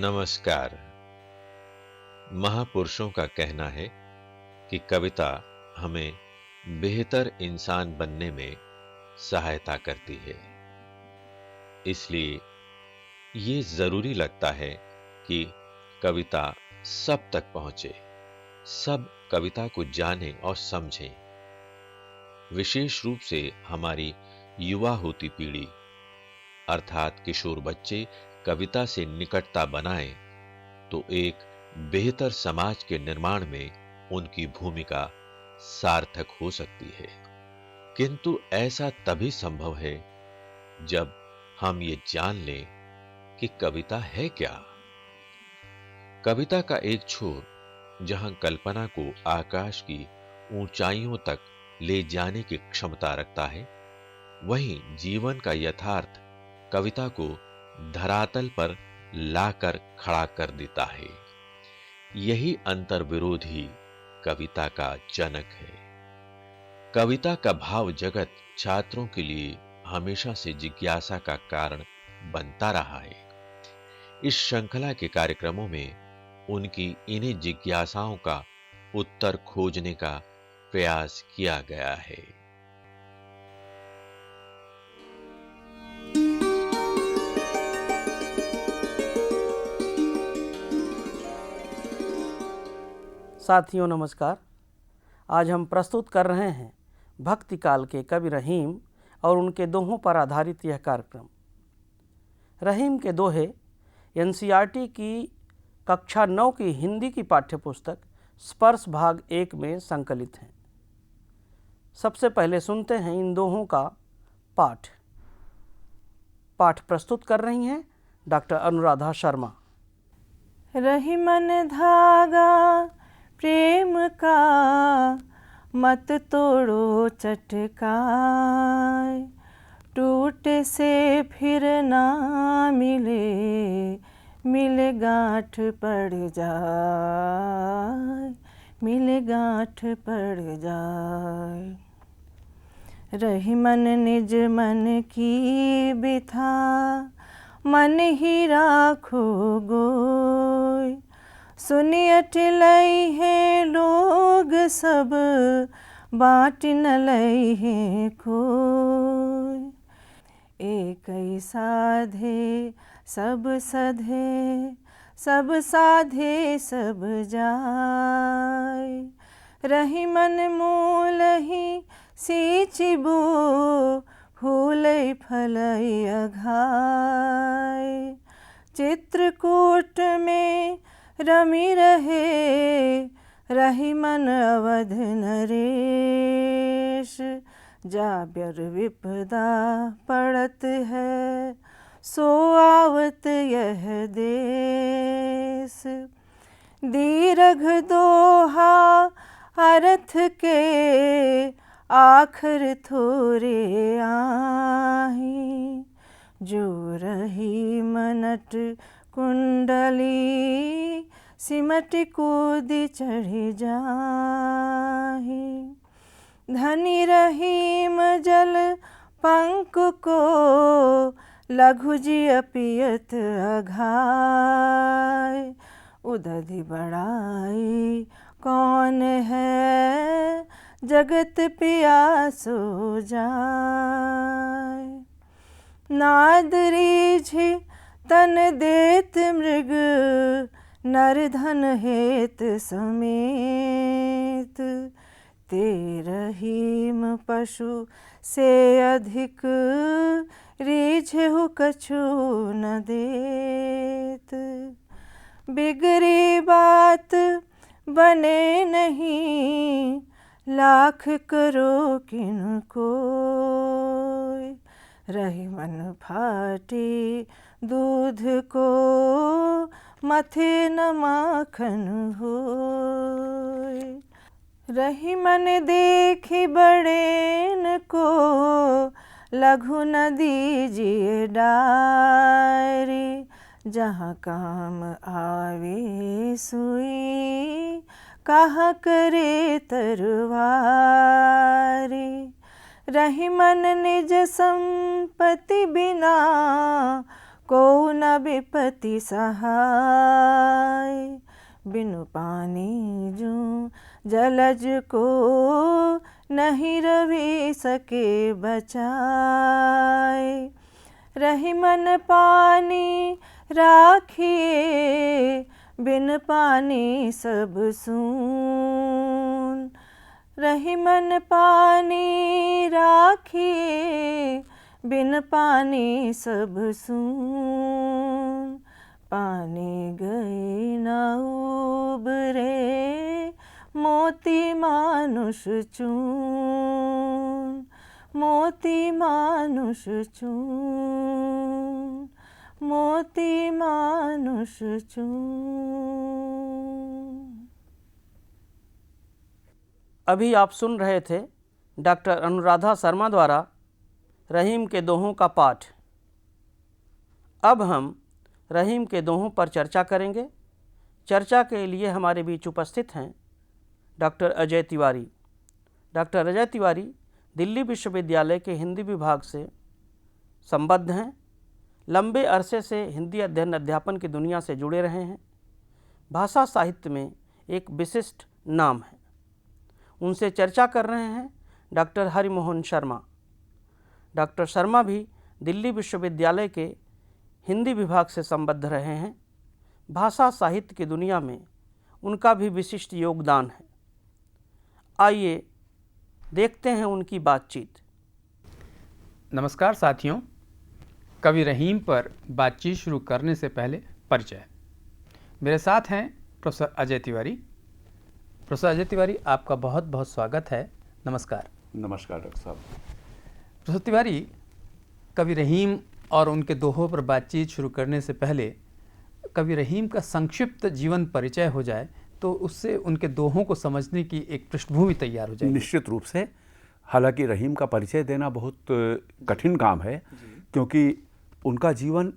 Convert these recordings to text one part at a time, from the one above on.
नमस्कार। महापुरुषों का कहना है कि कविता हमें बेहतर इंसान बनने में सहायता करती है। इसलिए ये जरूरी लगता है कि कविता सब तक पहुंचे, सब कविता को जानें और समझें। विशेष रूप से हमारी युवा होती पीढ़ी अर्थात किशोर बच्चे कविता से निकटता बनाएं तो एक बेहतर समाज के निर्माण में उनकी भूमिका सार्थक हो सकती है। किंतु ऐसा तभी संभव है जब हम ये जान लें कि कविता है क्या। कविता का एक छोर जहां कल्पना को आकाश की ऊंचाइयों तक ले जाने की क्षमता रखता है, वहीं जीवन का यथार्थ कविता को धरातल पर लाकर खड़ा कर देता है। यही अंतर्विरोध ही कविता का जनक है। कविता का भाव जगत छात्रों के लिए हमेशा से जिज्ञासा का कारण बनता रहा है। इस श्रृंखला के कार्यक्रमों में उनकी इन्हीं जिज्ञासाओं का उत्तर खोजने का प्रयास किया गया है। साथियों नमस्कार। आज हम प्रस्तुत कर रहे हैं भक्ति काल के कवि रहीम और उनके दोहों पर आधारित यह कार्यक्रम। रहीम के दोहे एनसीईआरटी की कक्षा 9 की हिंदी की पाठ्यपुस्तक स्पर्श भाग 1 में संकलित हैं। सबसे पहले सुनते हैं इन दोहों का पाठ प्रस्तुत कर रही हैं डॉक्टर अनुराधा शर्मा। रही मन धागा प्रेम का, मत तोड़ो चटकाए, टूट से फिर ना मिले, मिले गांठ पड़ जाए, मिले गांठ पड़ जाए। रही मन निज मन की बिथा, मन ही राखो गोय, सुनी अटलई है लोग सब, बाँट न लई है कोय। एक ही साधे सब सधे, सब साधे सब जाय, रही मन मूल ही सींचिबो, फूलई फलई अघाय। चित्रकूट में रमी रहे, रही मन अवध नरेश, जाब्यर विपदा पड़त है, सो आवत यह देश। दीर्घ दोहा अर्थ के, आखिर थोरे आही, जो रही मनट कुंडली, सिमट कूदी चढ़ी जाही। धनी रहीम जल पंक को, लघु जी अपियत अघाय, उदधि बड़ाई कौन है, जगत पियासो जाय। नाद रीझ तन देत मृग, नर धन हेत समेत, ते रहीम पशु से अधिक, रीझहु कछु न देत। बिगड़ी बात बने नहीं, लाख करो किनको, रही मन फाटी दूध को, मथे न माखन होय। रही मन देखी बड़ेन को, लघु न दीजिए डायरी, जहाँ काम आवे सुई, कहाँ करे तरवारी। रही मन निज संपत्ति बिना, को न विपत्ति सहाय। बिनु पानी जूं जलज को नहीं रवि सके बचाए। रही मन पानी राखिए बिन पानी सब सून। रही मन पानी राखिए बिन पानी सब सून। पानी गए न उबरे मोती मानुष चून। मोती मानुष चून। मोती मानुष चून। अभी आप सुन रहे थे डॉक्टर अनुराधा शर्मा द्वारा रहीम के दोहों का पाठ। अब हम रहीम के दोहों पर चर्चा करेंगे। चर्चा के लिए हमारे बीच उपस्थित हैं डॉक्टर अजय तिवारी। डॉक्टर अजय तिवारी दिल्ली विश्वविद्यालय के हिंदी विभाग से संबद्ध हैं। लंबे अरसे से हिंदी अध्ययन अध्यापन की दुनिया से जुड़े रहे हैं। भाषा साहित्य में एक विशिष्ट नाम है। उनसे चर्चा कर रहे हैं डॉक्टर हरिमोहन शर्मा। डॉक्टर शर्मा भी दिल्ली विश्वविद्यालय के हिंदी विभाग से संबद्ध रहे हैं। भाषा साहित्य की दुनिया में उनका भी विशिष्ट योगदान है। आइए देखते हैं उनकी बातचीत। नमस्कार साथियों, कवि रहीम पर बातचीत शुरू करने से पहले परिचय। मेरे साथ हैं प्रोफेसर अजय तिवारी। प्रोफेसर अजय तिवारी, आपका बहुत बहुत स्वागत है। नमस्कार। नमस्कार डॉक्टर साहब। प्रोफेसर तिवारी, कवि रहीम और उनके दोहों पर बातचीत शुरू करने से पहले कवि रहीम का संक्षिप्त जीवन परिचय हो जाए तो उससे उनके दोहों को समझने की एक पृष्ठभूमि तैयार हो जाएगी। निश्चित रूप से। हालांकि रहीम का परिचय देना बहुत कठिन काम है, क्योंकि उनका जीवन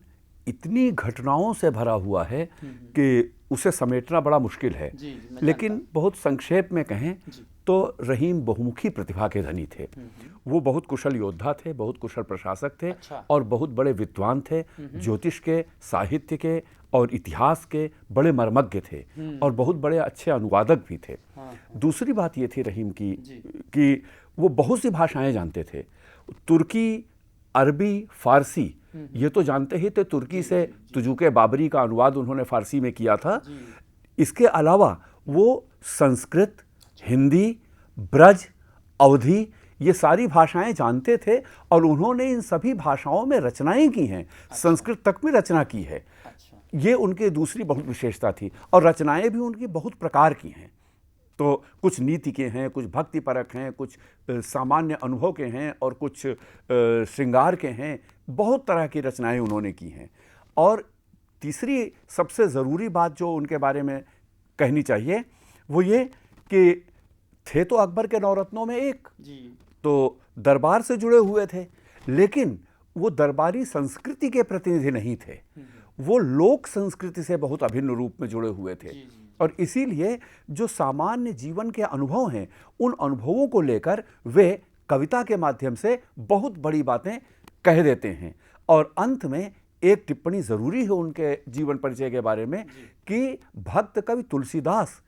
इतनी घटनाओं से भरा हुआ है कि उसे समेटना बड़ा मुश्किल है। लेकिन बहुत संक्षेप में कहें तो रहीम बहुमुखी प्रतिभा के धनी थे। वो बहुत कुशल योद्धा थे, बहुत कुशल प्रशासक थे। अच्छा। और बहुत बड़े विद्वान थे। ज्योतिष के, साहित्य के और इतिहास के बड़े मर्मज्ञ थे और बहुत बड़े अच्छे अनुवादक भी थे। दूसरी बात ये थी रहीम की कि वो बहुत सी भाषाएं जानते थे। तुर्की, अरबी, फारसी ये तो जानते ही थे। तुर्की से तुजुके बाबरी का अनुवाद उन्होंने फारसी में किया था। इसके अलावा वो संस्कृत, हिंदी, ब्रज, अवधी ये सारी भाषाएं जानते थे और उन्होंने इन सभी भाषाओं में रचनाएं की हैं। संस्कृत तक में रचना की है। ये उनकी दूसरी बहुत विशेषता थी। और रचनाएं भी उनकी बहुत प्रकार की हैं। तो कुछ नीति के हैं, कुछ भक्ति परक हैं, कुछ सामान्य अनुभव के हैं और कुछ श्रृंगार के हैं। बहुत तरह की रचनाएं उन्होंने की हैं। और तीसरी सबसे ज़रूरी बात जो उनके बारे में कहनी चाहिए वो ये कि थे तो अकबर के नौरत्नों में एक, तो दरबार से जुड़े हुए थे, लेकिन वो दरबारी संस्कृति के प्रतिनिधि नहीं थे। वो लोक संस्कृति से बहुत अभिन्न रूप में जुड़े हुए थे। और इसीलिए जो सामान्य जीवन के अनुभव हैं, उन अनुभवों को लेकर वे कविता के माध्यम से बहुत बड़ी बातें कह देते हैं। और अंत में एक टिप्पणी ज़रूरी है उनके जीवन परिचय के बारे में कि भक्त कवि तुलसीदास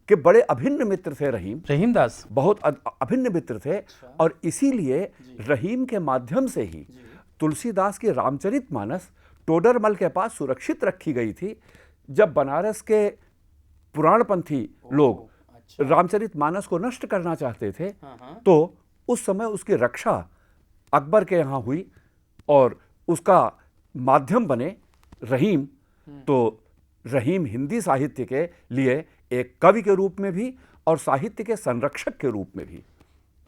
के बड़े अभिन्न मित्र थे रहीमदास। बहुत अभिन्न मित्र थे। और इसीलिए रहीम के माध्यम से ही तुलसीदास की रामचरितमानस टोडरमल के पास सुरक्षित रखी गई थी। जब बनारस के पुराणपंथी लोग रामचरितमानस को नष्ट करना चाहते थे तो उस समय उसकी रक्षा अकबर के यहाँ हुई और उसका माध्यम बने रहीम। तो रहीम हिंदी साहित्य के लिए एक कवि के रूप में भी और साहित्य के संरक्षक के रूप में भी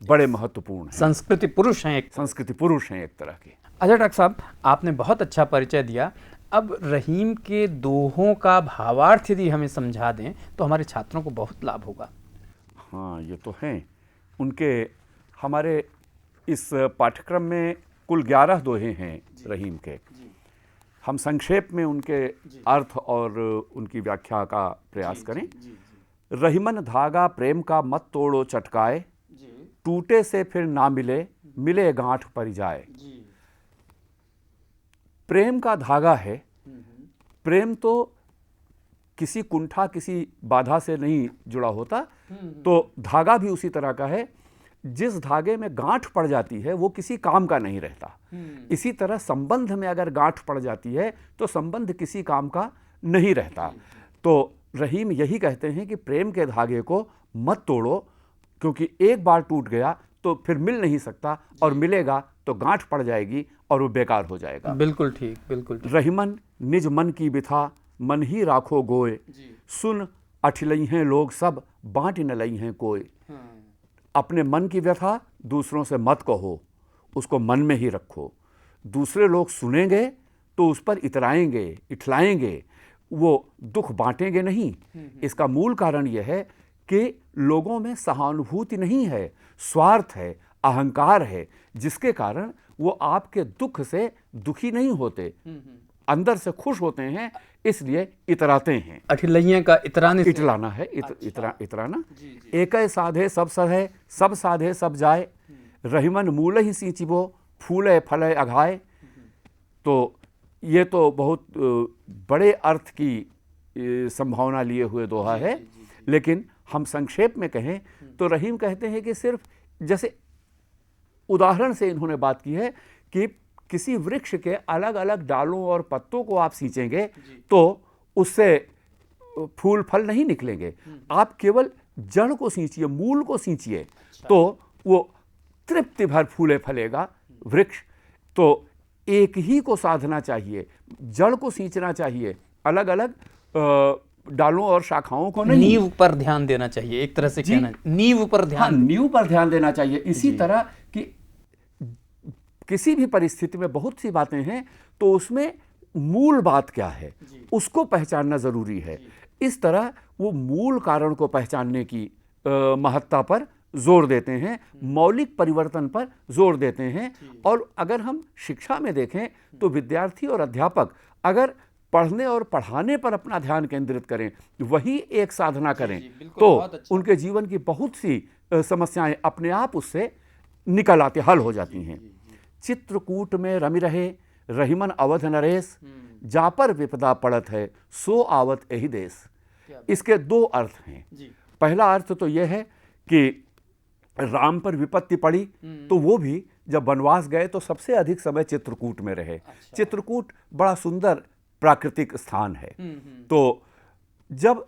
बड़े महत्वपूर्ण हैं। संस्कृति पुरुष हैं, संस्कृति पुरुष हैं एक तरह के। अच्छा डॉक्टर साहब, आपने बहुत अच्छा परिचय दिया। अब रहीम के दोहों का भावार्थ यदि हमें समझा दें तो हमारे छात्रों को बहुत लाभ होगा। हाँ, ये तो हैं। उनके हमारे इस पाठ्यक्रम में कुल 11 दोहे हैं रहीम के। हम संक्षेप में उनके अर्थ और उनकी व्याख्या का प्रयास करें। रहीमन धागा प्रेम का मत तोड़ो चटकाए, टूटे से फिर ना मिले, मिले गांठ पर जाए। प्रेम का धागा है। प्रेम तो किसी कुंठा, किसी बाधा से नहीं जुड़ा होता, तो धागा भी उसी तरह का है। जिस धागे में गांठ पड़ जाती है वो किसी काम का नहीं रहता। इसी तरह संबंध में अगर गांठ पड़ जाती है तो संबंध किसी काम का नहीं रहता। तो रहीम यही कहते हैं कि प्रेम के धागे को मत तोड़ो, क्योंकि एक बार टूट गया तो फिर मिल नहीं सकता, और मिलेगा तो गांठ पड़ जाएगी और वो बेकार हो जाएगा। बिल्कुल ठीक, बिल्कुल ठीक। रहीमन निज मन की बिथा मन ही राखो गोए, सुन अठलई हैं लोग सब बांट न लई हैं कोई। अपने मन की व्यथा दूसरों से मत कहो, उसको मन में ही रखो। दूसरे लोग सुनेंगे तो उस पर इतराएंगे, इठलाएंगे, वो दुख बांटेंगे नहीं। इसका मूल कारण यह है कि लोगों में सहानुभूति नहीं है, स्वार्थ है, अहंकार है, जिसके कारण वो आपके दुख से दुखी नहीं होते, अंदर से खुश होते हैं, इसलिए इतराते हैं। अठिलइयां का इतराने से इतलाना है, इतराना। एकै साधे सब सधे, सब साधे सब जाए, रहीमन मूल ही सींचिबो फूले फले अघाए। तो ये तो बहुत बड़े अर्थ की संभावना लिए हुए दोहा है, लेकिन हम संक्षेप में कहें तो रहीम कहते हैं कि सिर्फ जैसे उदाहरण से इन्होंने बात की है कि किसी वृक्ष के अलग अलग डालों और पत्तों को आप सींचेंगे तो उससे फूल फल नहीं निकलेंगे। आप केवल जड़ को सींचिए, मूल को सींचिए, तो वो तृप्ति भर फूले फलेगा वृक्ष। तो एक ही को साधना चाहिए, जड़ को सींचना चाहिए, अलग अलग डालों और शाखाओं को नहीं। नींव पर ध्यान देना चाहिए, एक तरह से कहना, नींव पर ध्यान। हाँ, नींव पर ध्यान देना चाहिए। इसी तरह कि किसी भी परिस्थिति में बहुत सी बातें हैं, तो उसमें मूल बात क्या है उसको पहचानना जरूरी है। इस तरह वो मूल कारण को पहचानने की महत्ता पर जोर देते हैं, मौलिक परिवर्तन पर जोर देते हैं। और अगर हम शिक्षा में देखें तो विद्यार्थी और अध्यापक अगर पढ़ने और पढ़ाने पर अपना ध्यान केंद्रित करें, वही एक साधना करें, तो उनके जीवन की बहुत सी समस्याएं अपने आप उससे निकल आती, हल हो जाती हैं। चित्रकूट में रमि रहे रहीमन अवध नरेश, जा पर विपदा पड़त है सो आवत यही देश। इसके दो अर्थ हैं। पहला अर्थ तो यह है कि राम पर विपत्ति पड़ी तो वो भी जब वनवास गए तो सबसे अधिक समय चित्रकूट में रहे। चित्रकूट बड़ा सुंदर प्राकृतिक स्थान है। तो जब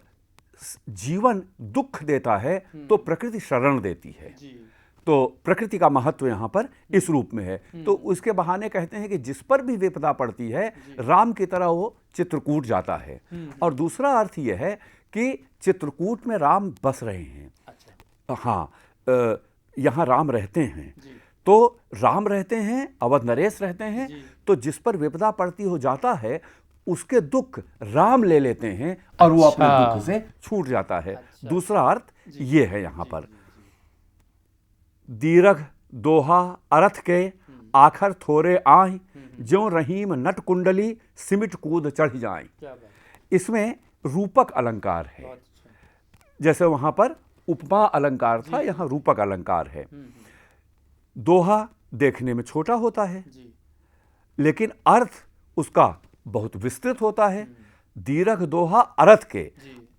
जीवन दुख देता है तो प्रकृति शरण देती है, तो प्रकृति का महत्व यहाँ पर इस रूप में है। तो उसके बहाने कहते हैं कि जिस पर भी विपदा पड़ती है राम की तरह वो चित्रकूट जाता है। और दूसरा अर्थ यह है कि चित्रकूट में राम बस रहे हैं। हाँ, यहाँ राम रहते हैं। तो राम रहते हैं, अवध नरेश रहते हैं, तो जिस पर विपदा पड़ती हो जाता है उसके दुख राम ले लेते हैं और वो अपने दुख से छूट जाता है। दूसरा अर्थ ये है यहाँ पर, दीरघ दोहा अर्थ के आखर थोरे आय, ज्यों रहीम नट कुंडली सिमिट कूद चढ़ जाए। इसमें रूपक अलंकार है, जैसे वहां पर उपमा अलंकार था, यहाँ रूपक अलंकार है। दोहा देखने में छोटा होता है लेकिन अर्थ उसका बहुत विस्तृत होता है। दीर्घ दोहा अर्थ के,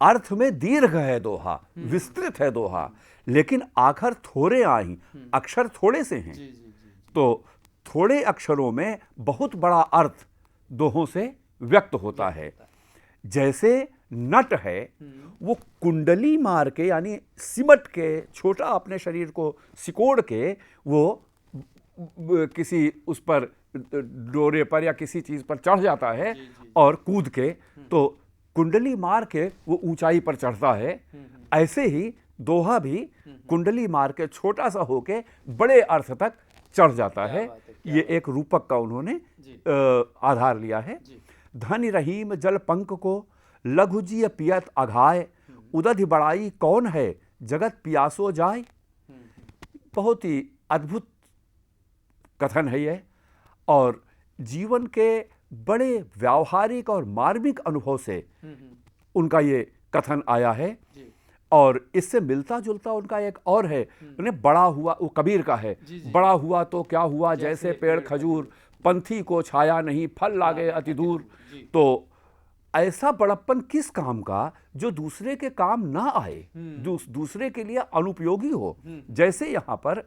अर्थ में दीर्घ है दोहा, विस्तृत है दोहा, लेकिन आखर थोड़े आई, अक्षर थोड़े से हैं। तो थोड़े अक्षरों में बहुत बड़ा अर्थ दोहों से व्यक्त होता है। जैसे नट है वो कुंडली मार के यानी सिमट के, छोटा अपने शरीर को सिकोड़ के वो किसी उस पर डोरे पर या किसी चीज पर चढ़ जाता है और कूद के, तो कुंडली मार के वो ऊंचाई पर चढ़ता है। ऐसे ही दोहा भी कुंडली मार के छोटा सा होके बड़े अर्थ तक चढ़ जाता है। ये एक रूपक का उन्होंने आधार लिया है। धन रहीम जल पंक को लघु जी पियत अघाय, उदधि बड़ाई कौन है जगत पियासो जाय। बहुत ही अद्भुत कथन है यह, और जीवन के बड़े व्यावहारिक और मार्मिक अनुभव से उनका ये कथन आया है। और इससे मिलता जुलता उनका एक और है, उन्हें बड़ा हुआ, वो कबीर का है, बड़ा हुआ तो क्या हुआ जैसे पेड़ खजूर, पंथी को छाया नहीं, फल लागे अति दूर। तो ऐसा बड़प्पन किस काम का जो दूसरे के काम ना आए, दूसरे के लिए अनुपयोगी हो। जैसे यहाँ पर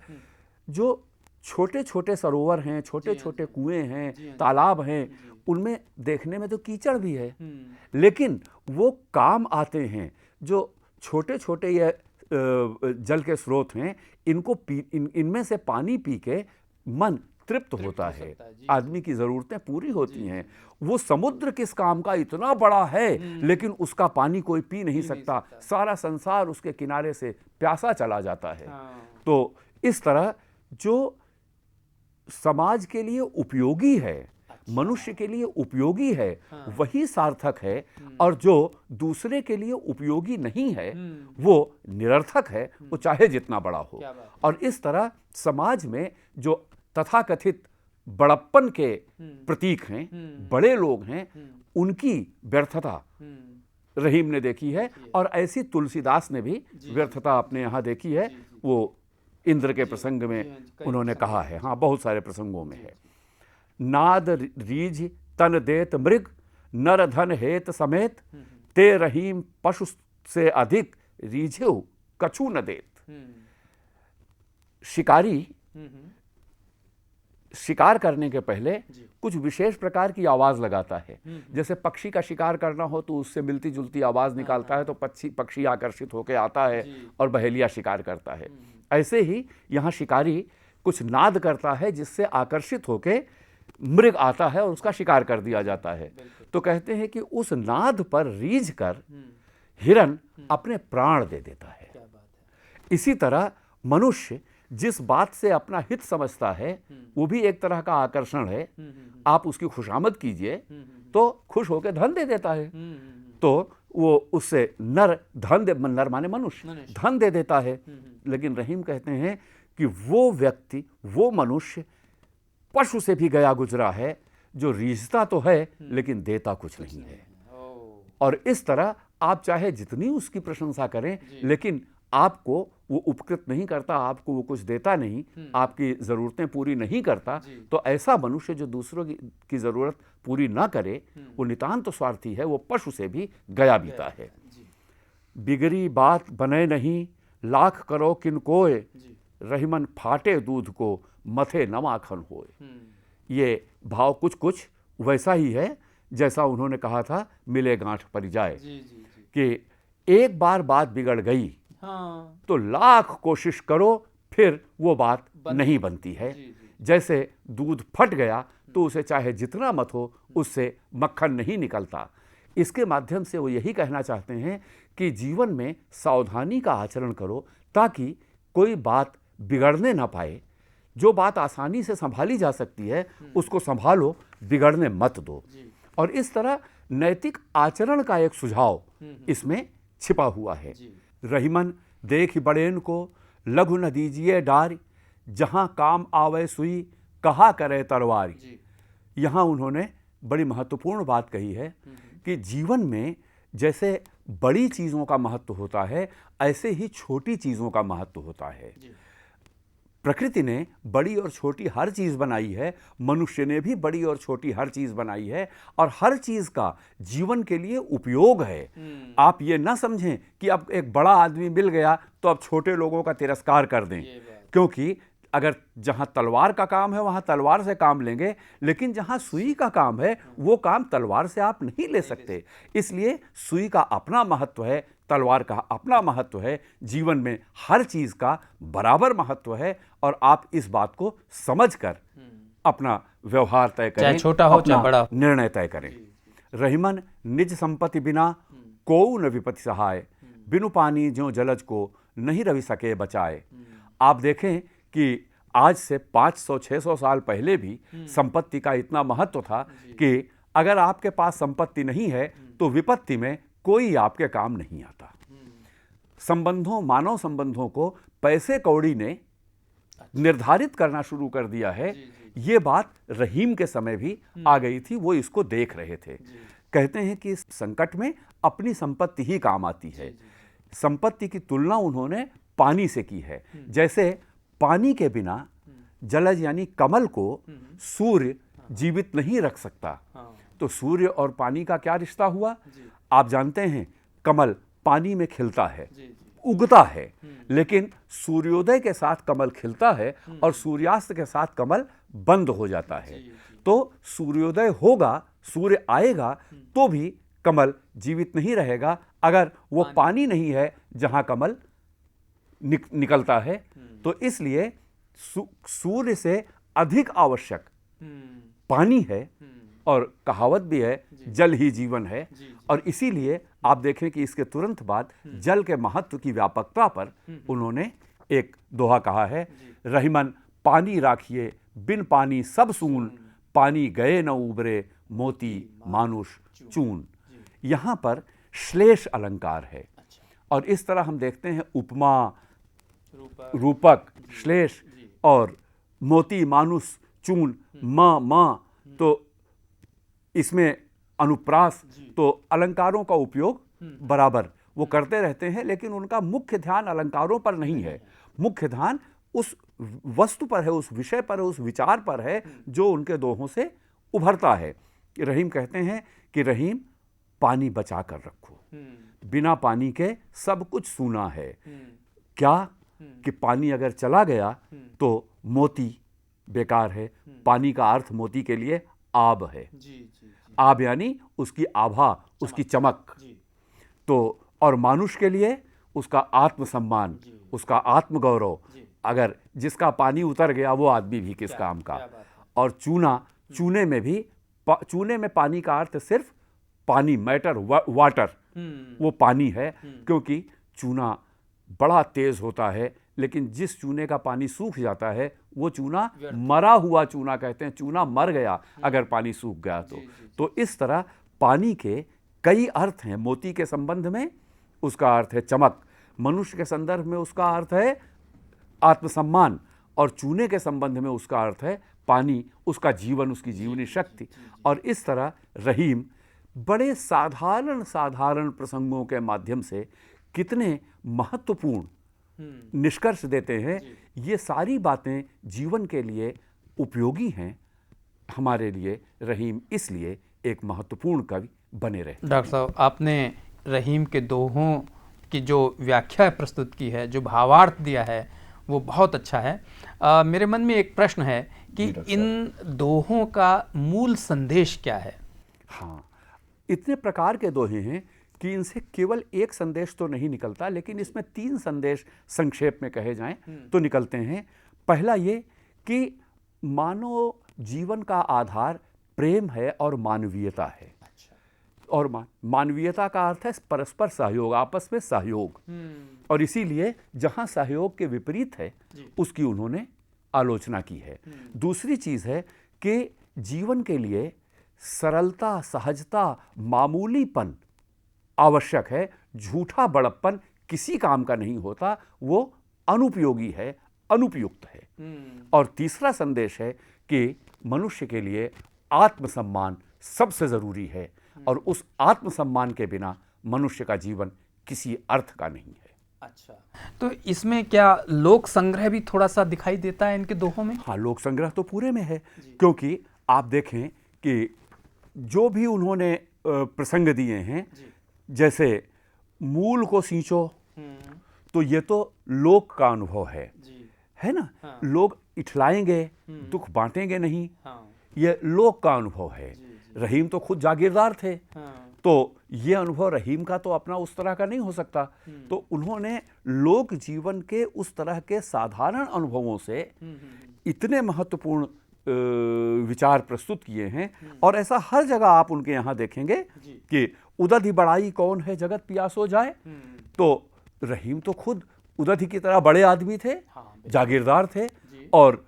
जो छोटे छोटे सरोवर हैं, छोटे छोटे कुएं हैं, तालाब हैं, उनमें देखने में तो कीचड़ भी है, लेकिन वो काम आते हैं। जो छोटे छोटे ये जल के स्रोत हैं, इनमें से पानी पी के मन तृप्त होता है, आदमी की ज़रूरतें पूरी होती हैं। वो समुद्र किस काम का, इतना बड़ा है लेकिन उसका पानी कोई पी नहीं सकता, सारा संसार उसके किनारे से प्यासा चला जाता है। तो इस तरह जो समाज के लिए उपयोगी है, मनुष्य के लिए उपयोगी है, वही सार्थक है, और जो दूसरे के लिए उपयोगी नहीं है वो निरर्थक है, वो चाहे जितना बड़ा हो। और इस तरह समाज में जो तथाकथित बड़प्पन के प्रतीक हैं, बड़े लोग हैं, उनकी व्यर्थता रहीम ने देखी है, और ऐसी तुलसीदास ने भी व्यर्थता अपने यहाँ देखी है। वो इंद्र के प्रसंग में उन्होंने कहा है, हाँ बहुत सारे प्रसंगों में है। नाद रीझ तन देत मृग, नर धन हेत समेत, ते रहीम पशु से अधिक रीझेउ कछु न देत। शिकारी शिकार करने के पहले कुछ विशेष प्रकार की आवाज लगाता है। जैसे पक्षी का शिकार करना हो तो उससे मिलती जुलती आवाज निकालता है, तो पक्षी आकर्षित होकर आता है और बहेलिया शिकार करता है। ऐसे ही यहाँ शिकारी कुछ नाद करता है जिससे आकर्षित होकर मृग आता है और उसका शिकार कर दिया जाता है। तो कहते हैं कि उस नाद पर रीझ कर हिरन अपने प्राण दे देता है। इसी तरह मनुष्य जिस बात से अपना हित समझता है वो भी एक तरह का आकर्षण है। आप उसकी खुशामद कीजिए तो खुश होकर धन दे देता है, तो वो उससे नर माने मनुष्य धन दे देता है। लेकिन रहीम कहते हैं कि वो व्यक्ति, वो मनुष्य पशु से भी गया गुजरा है, जो रीझता तो है लेकिन देता कुछ नहीं है। और इस तरह आप चाहे जितनी उसकी प्रशंसा करें, लेकिन आपको वो उपकृत नहीं करता, आपको वो कुछ देता नहीं, आपकी ज़रूरतें पूरी नहीं करता, तो ऐसा मनुष्य जो दूसरों की ज़रूरत पूरी ना करे, वो नितांत स्वार्थी है, वो पशु से भी गया बीता है। बिगड़ी बात बने नहीं, लाख करो किन कोय, रहीमन फाटे दूध को मथे न माखन होए। ये भाव कुछ कुछ वैसा ही है जैसा उन्होंने कहा था मिले गांठ पर जाए, कि एक बार बात बिगड़ गई तो लाख कोशिश करो फिर वो बात नहीं बनती है। जैसे दूध फट गया तो उसे चाहे जितना मत हो उससे मक्खन नहीं निकलता। इसके माध्यम से वो यही कहना चाहते हैं कि जीवन में सावधानी का आचरण करो ताकि कोई बात बिगड़ने ना पाए। जो बात आसानी से संभाली जा सकती है उसको संभालो, बिगड़ने मत दो। और इस तरह नैतिक आचरण का एक सुझाव इसमें छिपा हुआ है। रहीमन देख बड़ेन को लघु न दीजिए डारी, जहां काम आवे सुई कहा करे तरवारी। यहाँ उन्होंने बड़ी महत्वपूर्ण बात कही है कि जीवन में जैसे बड़ी चीज़ों का महत्व होता है, ऐसे ही छोटी चीज़ों का महत्व होता है। प्रकृति ने बड़ी और छोटी हर चीज़ बनाई है, मनुष्य ने भी बड़ी और छोटी हर चीज़ बनाई है, और हर चीज़ का जीवन के लिए उपयोग है। आप ये ना समझें कि अब एक बड़ा आदमी मिल गया तो अब छोटे लोगों का तिरस्कार कर दें, क्योंकि अगर जहाँ तलवार का काम है वहाँ तलवार से काम लेंगे, लेकिन जहाँ सुई का काम है वो काम तलवार से आप नहीं ले सकते। इसलिए सुई का अपना महत्व है, तलवार का अपना महत्व है। जीवन में हर चीज़ का बराबर महत्व है, और आप इस बात को समझकर अपना व्यवहार तय करें, चाहे छोटा हो चाहे बड़ा, निर्णय तय करें। रहीमन निज संपत्ति बिना कोऊ न विपत्ति सहाय, बिनु पानी ज्यों जलज को नहीं रवि सके बचाए। आप देखें कि आज से 500-600 साल पहले भी संपत्ति का इतना महत्व था कि अगर आपके पास संपत्ति नहीं है तो विपत्ति में कोई आपके काम नहीं आता। संबंधों, मानव संबंधों को पैसे कौड़ी ने निर्धारित करना शुरू कर दिया है। ये बात रहीम के समय भी आ गई थी, वो इसको देख रहे थे। कहते हैं कि इस संकट में अपनी संपत्ति ही काम आती है। संपत्ति की तुलना उन्होंने पानी से की है। जैसे पानी के बिना जलज यानी कमल को सूर्य जीवित नहीं रख सकता। हाँ, तो सूर्य और पानी का क्या रिश्ता हुआ? जी, आप जानते हैं कमल पानी में खिलता है, जी, जी, उगता है, लेकिन सूर्योदय के साथ कमल खिलता है और सूर्यास्त के साथ कमल बंद हो जाता है। जी, तो सूर्योदय होगा, सूर्य आएगा तो भी कमल जीवित नहीं रहेगा अगर वो पानी नहीं है जहां कमल निकलता है। तो इसलिए सूर्य से अधिक आवश्यक पानी है, और कहावत भी है जल ही जीवन है। और इसीलिए आप देखें कि इसके तुरंत बाद जल के महत्व की व्यापकता पर उन्होंने एक दोहा कहा है, रहीमन पानी राखिए बिन पानी सब सून, पानी गए न उबरे मोती मानुष चून। यहाँ पर श्लेष अलंकार है, और इस तरह हम देखते हैं उपमा, रूपक, श्लेष और मोती मानुष चून, मां, तो इसमें अनुप्रास, तो अलंकारों का उपयोग बराबर वो करते रहते हैं, लेकिन उनका मुख्य ध्यान अलंकारों पर नहीं है। मुख्य ध्यान उस वस्तु पर है, उस विषय पर है, उस विचार पर है जो उनके दोहों से उभरता है। रहीम कहते हैं कि रहीम पानी बचा कर रखो, बिना पानी के सब कुछ सूना है। क्या कि पानी अगर चला गया तो मोती बेकार है। पानी का अर्थ मोती के लिए आब है। आब यानी उसकी आभा, उसकी चमक। तो और मानुष के लिए उसका आत्मसम्मान, उसका आत्मगौरव। अगर जिसका पानी उतर गया वो आदमी भी किस काम का। और चूने में पानी का अर्थ सिर्फ पानी, मैटर, वाटर, वो पानी है, क्योंकि चूना बड़ा तेज होता है, लेकिन जिस चूने का पानी सूख जाता है वो चूना मरा हुआ चूना कहते हैं। चूना मर गया अगर पानी सूख गया तो इस तरह पानी के कई अर्थ हैं। मोती के संबंध में उसका अर्थ है चमक, मनुष्य के संदर्भ में उसका अर्थ है आत्मसम्मान, और चूने के संबंध में उसका अर्थ है पानी, उसका जीवन, उसकी जीवनी शक्ति। और इस तरह रहीम बड़े साधारण प्रसंगों के माध्यम से कितने महत्वपूर्ण निष्कर्ष देते हैं। ये सारी बातें जीवन के लिए उपयोगी हैं। हमारे लिए रहीम इसलिए एक महत्वपूर्ण कवि बने रहे। डॉक्टर साहब, आपने रहीम के दोहों की जो व्याख्या प्रस्तुत की है, जो भावार्थ दिया है, वो बहुत अच्छा है। मेरे मन में एक प्रश्न है कि इन दोहों का मूल संदेश क्या है? हाँ, इतने प्रकार के दोहे हैं कि इनसे केवल एक संदेश तो नहीं निकलता, लेकिन इसमें 3 संदेश संक्षेप में कहे जाएं तो निकलते हैं। पहला ये कि मानव जीवन का आधार प्रेम है और मानवीयता है। और मानवीयता का अर्थ है परस्पर सहयोग, आपस में सहयोग। और इसीलिए जहां सहयोग के विपरीत है उसकी उन्होंने आलोचना की है। दूसरी चीज है कि जीवन के लिए सरलता, सहजता, मामूलीपन आवश्यक है। झूठा बड़प्पन किसी काम का नहीं होता, वो अनुपयोगी है, अनुपयुक्त है। और तीसरा संदेश है कि मनुष्य के लिए आत्मसम्मान सबसे जरूरी है, और उस आत्मसम्मान के बिना मनुष्य का जीवन किसी अर्थ का नहीं है। अच्छा, तो इसमें क्या लोक संग्रह भी थोड़ा सा दिखाई देता है इनके दोहों में? हाँ, लोक संग्रह तो पूरे में है, क्योंकि आप देखें कि जो भी उन्होंने प्रसंग दिए हैं, जैसे मूल को सींचो, तो ये तो लोक का अनुभव है ना। हाँ। लोग इठलाएंगे, दुख बांटेंगे नहीं, हाँ। ये लोक का अनुभव है। रहीम तो खुद जागीरदार थे, तो ये अनुभव रहीम का तो अपना उस तरह का नहीं हो सकता। तो उन्होंने लोक जीवन के उस तरह के साधारण अनुभवों से इतने महत्वपूर्ण विचार प्रस्तुत किए हैं। और ऐसा हर जगह आप उनके यहाँ देखेंगे कि उदधि बड़ाई कौन है जगत पियासो जाए। तो रहीम तो खुद उदधि की तरह बड़े आदमी थे, जागीरदार थे, और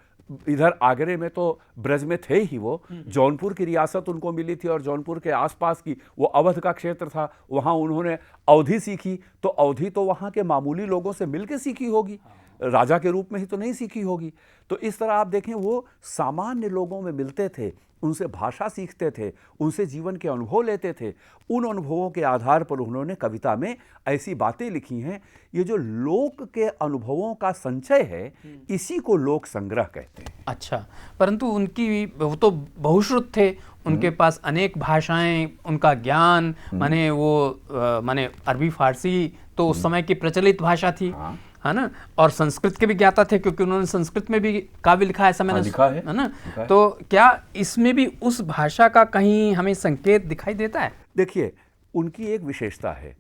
इधर आगरे में तो ब्रज में थे ही वो। जौनपुर की रियासत उनको मिली थी, और जौनपुर के आसपास की वो अवध का क्षेत्र था, वहाँ उन्होंने अवधि सीखी। तो अवधि तो वहाँ के मामूली लोगों से मिलकर सीखी होगी। राजा के रूप में ही तो नहीं सीखी होगी। तो इस तरह आप देखें वो सामान्य लोगों में मिलते थे, उनसे भाषा सीखते थे, उनसे जीवन के अनुभव लेते थे। उन अनुभवों के आधार पर उन्होंने कविता में ऐसी बातें लिखी हैं। ये जो लोक के अनुभवों का संचय है, इसी को लोक संग्रह कहते हैं। अच्छा, परंतु उनकी वो तो बहुश्रुत थे, उनके पास अनेक भाषाएं, उनका ज्ञान, माने वो माने अरबी फारसी तो उस समय की प्रचलित भाषा थी, है ना, और संस्कृत के भी ज्ञाता थे, क्योंकि उन्होंने संस्कृत में भी काव्य लिखा है, ऐसा मैंने लिखा है ना। लिखा तो क्या इसमें भी उस भाषा का कहीं हमें संकेत दिखाई देता है? देखिए, उनकी एक विशेषता है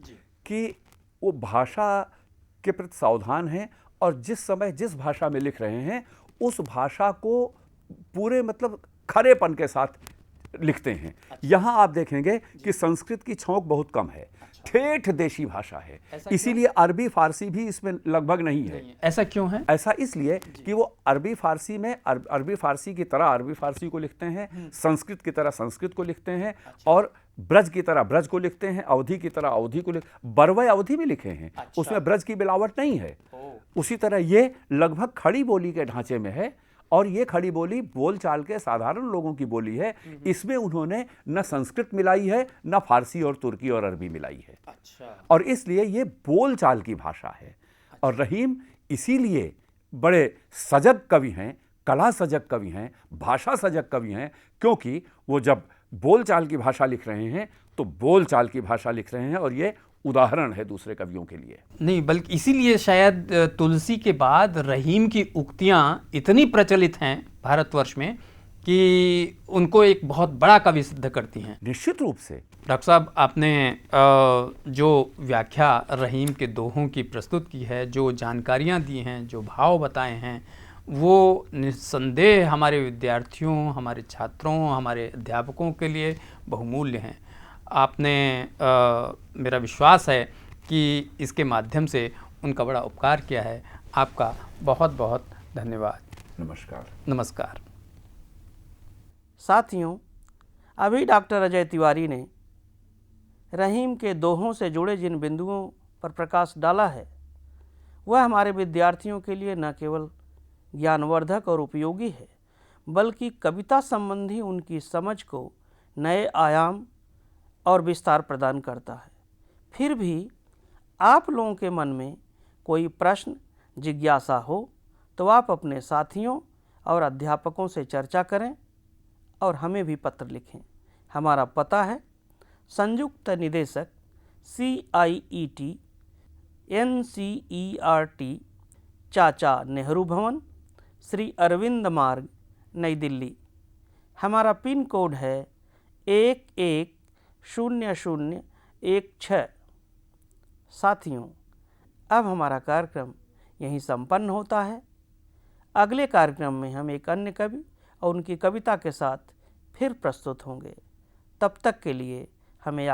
कि वो भाषा के प्रति सावधान हैं और जिस समय जिस भाषा में लिख रहे हैं उस भाषा को पूरे मतलब खरेपन के साथ लिखते हैं। यहाँ आप देखेंगे कि संस्कृत की छौंक बहुत कम है, ठेठ देशी भाषा है, इसीलिए अरबी फारसी भी इसमें लगभग नहीं है। ऐसा क्यों है? ऐसा इसलिए कि वो अरबी फारसी में अरबी फारसी की तरह अरबी फारसी को लिखते हैं, संस्कृत की तरह संस्कृत को लिखते हैं, और ब्रज की तरह ब्रज को लिखते हैं, अवधी की तरह अवधी को बरवय अवधी में लिखे हैं, उसमें ब्रज की मिलावट नहीं है। उसी तरह ये लगभग खड़ी बोली के ढांचे में है, और ये खड़ी बोली बोलचाल के साधारण लोगों की बोली है। इसमें उन्होंने न संस्कृत मिलाई है, न फारसी और तुर्की और अरबी मिलाई है। और इसलिए ये बोलचाल की भाषा है। और रहीम इसीलिए बड़े सजग कवि हैं, कला सजग कवि हैं, भाषा सजग कवि हैं, क्योंकि वो जब बोलचाल की भाषा लिख रहे हैं तो बोलचाल की भाषा लिख रहे हैं, और ये उदाहरण है दूसरे कवियों के लिए। नहीं, बल्कि इसीलिए शायद तुलसी के बाद रहीम की उक्तियां इतनी प्रचलित हैं भारतवर्ष में कि उनको एक बहुत बड़ा कवि सिद्ध करती हैं। निश्चित रूप से। डॉक्टर साहब, आपने जो व्याख्या रहीम के दोहों की प्रस्तुत की है, जो जानकारियां दी हैं, जो भाव बताए हैं, वो निस्संदेह हमारे विद्यार्थियों, हमारे छात्रों, हमारे अध्यापकों के लिए बहुमूल्य हैं। आपने मेरा विश्वास है कि इसके माध्यम से उनका बड़ा उपकार किया है। आपका बहुत बहुत धन्यवाद। नमस्कार। नमस्कार। साथियों, अभी डॉक्टर अजय तिवारी ने रहीम के दोहों से जुड़े जिन बिंदुओं पर प्रकाश डाला है, वह हमारे विद्यार्थियों के लिए न केवल ज्ञानवर्धक और उपयोगी है, बल्कि कविता संबंधी उनकी समझ को नए आयाम और विस्तार प्रदान करता है। फिर भी आप लोगों के मन में कोई प्रश्न, जिज्ञासा हो तो आप अपने साथियों और अध्यापकों से चर्चा करें और हमें भी पत्र लिखें। हमारा पता है संयुक्त निदेशक CIET NCERT, चाचा नेहरू भवन, श्री अरविंद मार्ग, नई दिल्ली। हमारा पिन कोड है 110016। साथियों, अब हमारा कार्यक्रम यहीं संपन्न होता है। अगले कार्यक्रम में हम एक अन्य कवि और उनकी कविता के साथ फिर प्रस्तुत होंगे। तब तक के लिए हमें